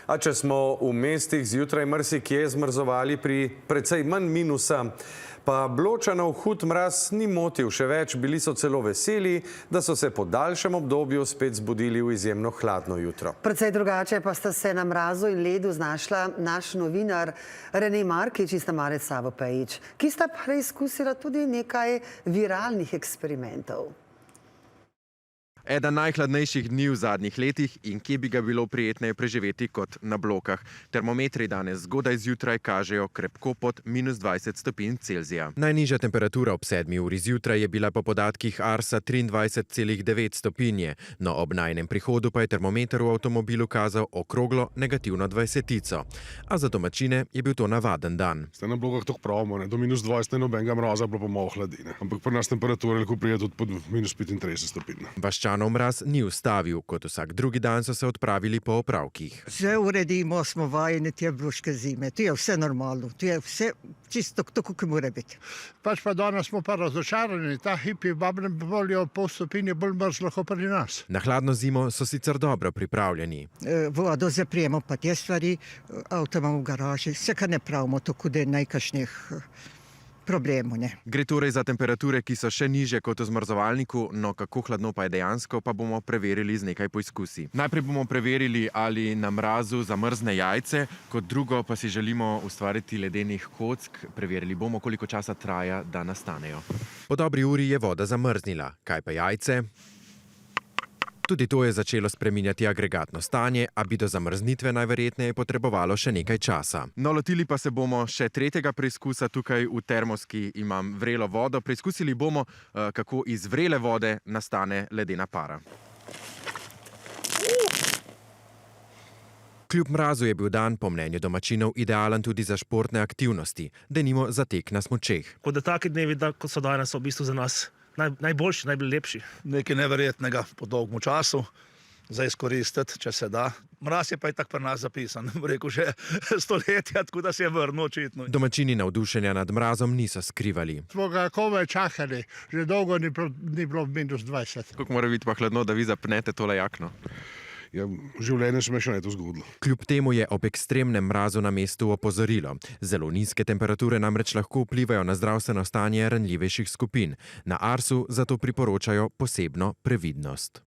A če smo v mestih zjutraj marsikje zmrzovali pri precej manj minusa, pa Bločanov hud mraz ni motil, še več, bili so celo veseli, da so se po daljšem obdobju spet zbudili v izjemno hladno jutro. Precej drugače pa sta se na mrazu in ledu znašla naš novinar Rene Markič in Marec Savo Pejić, ki sta preizkusila tudi nekaj viralnih eksperimentov. Eden najhladnejših dni v zadnjih letih in kje bi ga bilo prijetneje preživeti kot na Blokah. Termometri danes zgodaj zjutraj kažejo krepko pod -20 stopinj Celzija. Najnižja temperatura ob 7 uri zjutraj je bila po podatkih Arsa 23,9 stopinje, no ob najnem prihodu pa je termometer v avtomobilu kazal okroglo negativno 20-tico. A za domačine je bil to navaden dan. Zdaj na Blokah tako pravimo, do -20 ne nobenega mraza, bilo pa malo hladine. Ampak pri nas temperatura lahko pride tudi pod -35 stopinj. Vaščanov mraz ni ustavil, kot vsak drugi dan so se odpravili po opravkih. Vse uredimo, smo vajeni te bloške zime, to je vse normalno, to je vse čisto tako, kot mora biti. Pač pa danes smo pa razočarani, ta hipi babne volijo pol stopinje bolj mrzlo kot pri nas. Na hladno zimo so sicer dobro pripravljeni. Vodo zaprijemo pa te stvari, avto imamo v garaži, vse kar ne pravimo, tako da je najkašnih problemov, ne. Gre torej za temperature, ki so še nižje kot v zmrzovalniku, no kako hladno pa je dejansko, pa bomo preverili z nekaj poizkusi. Najprej bomo preverili, ali na mrazu zamrzne jajce, kot drugo pa si želimo ustvariti ledenih kock. Preverili bomo, koliko časa traja, da nastanejo. Po dobri uri je voda zamrznila. Kaj pa jajce? Tudi to je začelo spreminjati agregatno stanje, a bi do zamrznitve najverjetneje potrebovalo še nekaj časa. No, lotili pa se bomo še tretjega preizkusa. Tukaj v termoski imam vrelo vodo. Preizkusili bomo, kako iz vrele vode nastane ledena para. Kljub mrazu je bil dan po mnenju domačinov idealen tudi za športne aktivnosti, denimo za tek na smučeh. Kot da taki dnevi, kot so danes, so v bistvu za nas najboljši, najlepši. Nekaj neverjetnega po dolgem času za izkoristiti, če se da. Mraz je pa tako pri nas zapisan, rekel že stoletja, tako da se je vrnil očitno. Domačini navdušenja nad mrazom niso skrivali. Smo ga komaj čakali, že dolgo ni bilo -20. Kako mora biti pa hladno, da vi zapnete tole jakno? Ja, v življenju se mi še ne to zgodilo. Kljub temu je ob ekstremnem mrazu na mestu opozorilo. Zelo nizke temperature namreč lahko vplivajo na zdravstveno stanje ranljivejših skupin. Na Arsu zato priporočajo posebno previdnost.